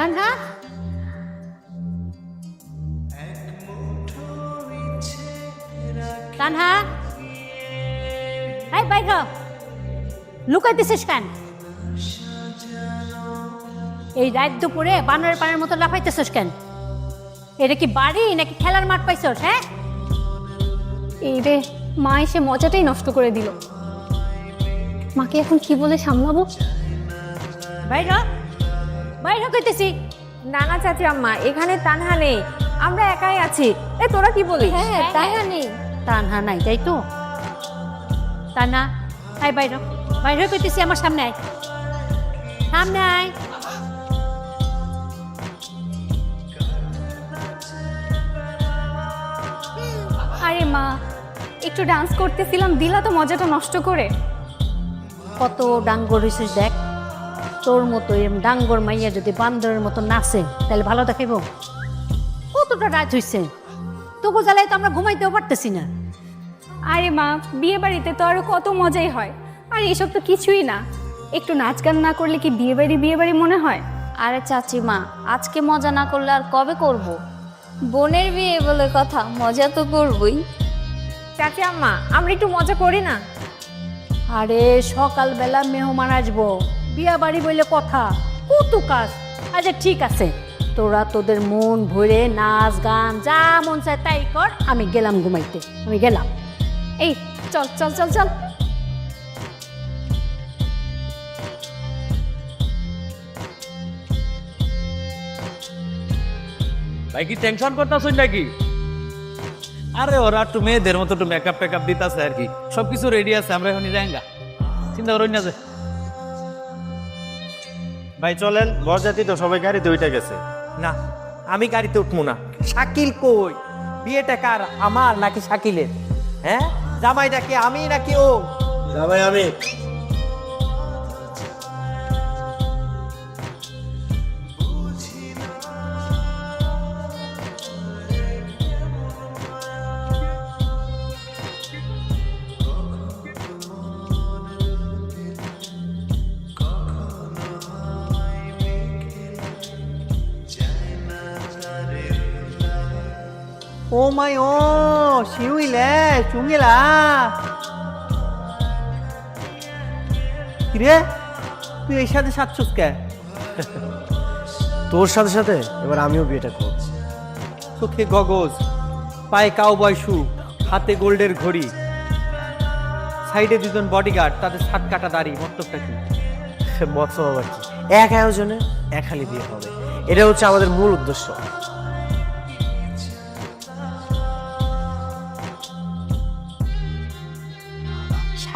তানহা তানহা এই বাইর হ। লুকাইতেছিস কেন? এই রাত দুপুরে বানরের পানের মতো লাফাইতেছিস কেন? এটা কি বাড়ি নাকি খেলার মাঠ পাইছস? হ্যাঁ এই রে, মা এসে মজাটাই নষ্ট করে দিল। মাকে এখন কি বলে সামলাবো? বাইর হ, বাইর হ কইতেছি। না না চাচি আম্মা, এখানে তানহা নেই, আমরা একাই আছি। তোরা কি বলিস? হ্যাঁ তাই নেই। তানহা নাই তাই তো? তানহা আয় বাইর হ, বাইর হ কইতেছি, আমার সামনে আয়, সামনে আয়। আরে মা, একটু ডান্স করতেছিলাম, দিলা তো মজাটা নষ্ট করে। কত ডাঙ্গর হয়েছিস দেখ। তোর মতো এরম ডাঙ্গর মাইয়া যদি বান্দরের মতো নাচে তাহলে ভালো দেখাইব? কতটা রাত হয়েছে, তবু জ্বালাই তো আমরা ঘুমাইতেও পারতেছি না। আরে মা, বিয়ে বাড়িতে তো আরো কত মজাই হয়, আর এসব তো কিছুই না। একটু নাচ গান না করলে কি বিয়ে বাড়ি মনে হয়? আরে চাচিমা, আজকে মজা না করলে আর কবে করব? বোনের বিয়ে বলে কথা, মজা তো করবই। চাচি আম্মা, আমরা একটু মজা করি না? আরে সকালবেলা মেহমান আসবো, বিয়া বাড়ি বলে কথা, কত কাজ। আচ্ছা ঠিক আছে, তোরা তোদের মন ভরে নাচ গান যা মন চায় তাই কর, আমি গেলাম ঘুমাইতে, আমি গেলাম। এই চল চল চল চল। ভাই কি টেনশন করতেছস নাকি? আরে ওরা একটু মেয়েদের মতো একটু মেকআপ টেকআপ দিতেছে আর কি, সবকিছু রেডি আছে, আমরা এখনই যাইঙ্গা, চিন্তা করো না যে। ভাই চলেন, বরযাত্রী তো সবাই গাড়িতে উঠে গেছে। না, আমি গাড়িতে উঠবো না। শাকিল কই? বিয়েটা কার, আমার নাকি শাকিলের? হ্যাঁ, জামাইটা কি আমি নাকি ও? ভাই আমি ও মাই ও শিউইলে চুঙ্গিলা। কিরে, তুই এই সাথে সাতছুস কে? তোর সাথে সাথে এবার আমিও বিয়েটা করছি। চোখে গগজ, পায়ে কাউবয় শু, হাতে গোল্ডের ঘড়ি, সাইডে দুজন বডিগার্ড, তাদের সাত কাটা দাড়ি, মতলবটা কি? মতলব আবার কি, এক আয়োজনে এক হালি বিয়ে হবে, এটা হচ্ছে আমাদের মূল উদ্দেশ্য।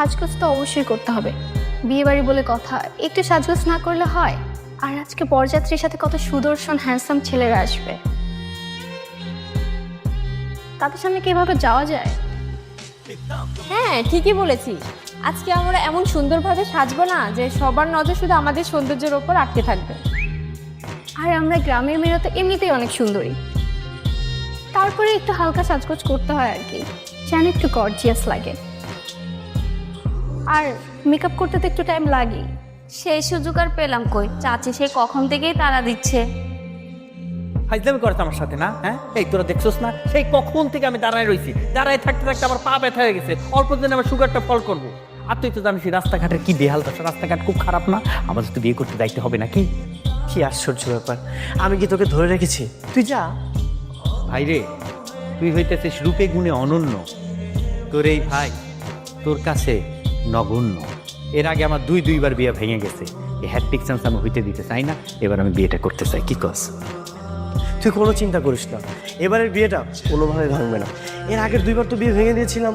সাজগোজ তো অবশ্যই করতে হবে, বিয়ে বাড়ি বলে কথা, একটু সাজগোজ না করলে হয়? আর আজকে বরযাত্রীর সাথে কত সুদর্শন হ্যান্ডসাম ছেলেরা আসবে, তাদের সামনে কিভাবে যাওয়া যায়? হ্যাঁ ঠিকই বলেছিস, আজকে আমরা এমন সুন্দরভাবে সাজবো না যে সবার নজর শুধু আমাদের সৌন্দর্যের ওপর আটকে থাকবে। আর আমরা গ্রামের মেয়েরা তো এমনিতেই অনেক সুন্দরী, তারপরে একটু হালকা সাজগোজ করতে হয় আর কি, যেন একটু গর্জিয়াস লাগে। আর মেকআপ করতে তো একটু টাইম লাগে। সেই সুযোগ আর পেলাম কই, চাচি সে কখন থেকেই তাড়া দিচ্ছে। ফাইজলামি করছে আমার সাথে না? হ্যাঁ, এই তোরা দেখছোস না, সেই কখন থেকে আমি দাঁড়ায় রয়েছি, দাঁড়ায় থাকতে থাকতে আমার পা ব্যথা হয়ে গেছে, অল্প দিনে আমার সুগারটা ফল করবো। আর তুই তো জানিস রাস্তাঘাটের কি বেহাল দশা, রাস্তাঘাট খুব খারাপ না? আমাদের তো বিয়ে করতে যাইতে হবে নাকি? কি আশ্চর্য ব্যাপার, আমি কি তোকে ধরে রেখেছি? তুই যা। ভাই রে, তুই হইতেছিস রূপে গুণে অনন্য, তোর এই ভাই তোর কাছে নগণ্য। এর আগে আমার দুইবার বিয়ে ভেঙে গেছে, এই হ্যাট্রিক চান্স আমি হইতে দিতে চাই না, এবার আমি বিয়েটা করতে চাই। কি কস? তুই কোনো চিন্তা করিস না, এবারের বিয়েটা কোনোভাবে ভাঙবে না। এর আগের দুইবার তো বিয়ে ভেঙে দিয়েছিলাম,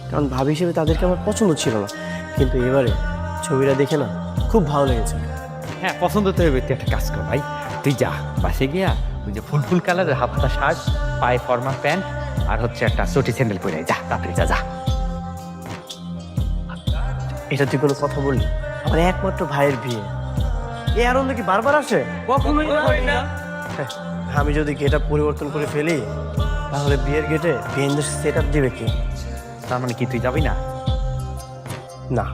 কারণ ভাবি হিসেবে তাদেরকে আমার পছন্দ ছিল না, কিন্তু এবারে ছবিটা দেখে না খুব ভালো লেগেছে। হ্যাঁ পছন্দ তো হবে, তুই একটা কাজ কর ভাই, তুই যা বাসে গিয়া ওই যে ফুল ফুল কালারের হাফটা শার্ট, পায়ে ফর্মাল প্যান্ট আর হচ্ছে একটা চটি স্যান্ডেল পরে যা, তাড়াতাড়ি যা যা। এটা তুই কোনো কথা বললি? আমার একমাত্র ভাইয়ের বিয়ে, এই আনন্দ কি বারবার আসে? কখনোই না। আমি যদি গেটআপ পরিবর্তন করে ফেলি, তাহলে বিয়ের গেটে বিয়ের সেট আপ দিবে কি? তার মানে কি তুই যাবি না? না,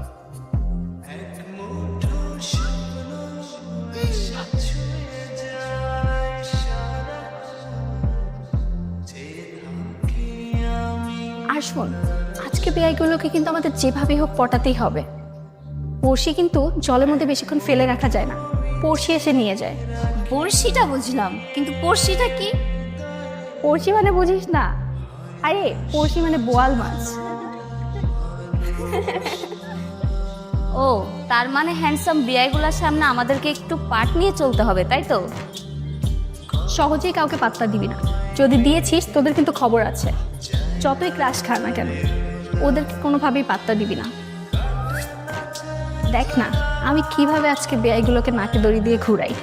শোন, আজকে বেআইগুলোকে কিন্তু আমাদের যেভাবেই হোক পটাতেই হবে। পড়শি কিন্তু জলের মধ্যে বেশিক্ষণ ফেলে রাখা যায় না, পড়শি এসে নিয়ে যায়। বড়শিটা বুঝলাম, কিন্তু পড়শিটা কি? পড়শি মানে বুঝিস না? আরে পড়শি মানে বোয়াল মাছ। ও, তার মানে হ্যান্ডসাম বিয়াইগুলোর সামনে আমাদেরকে একটু পাট নিয়ে চলতে হবে, তাই তো? সহজেই কাউকে পাত্তা দিবি না, যদি দিয়েছিস তোদের কিন্তু খবর আছে। যতই ক্রাশ খা না কেন, ওদেরকে কোনোভাবেই পাত্তা দিবি না। দেখ না আমি কিভাবে আজকে বেআইগুলোকে নাকে দড়ি দিয়ে ঘুরাই।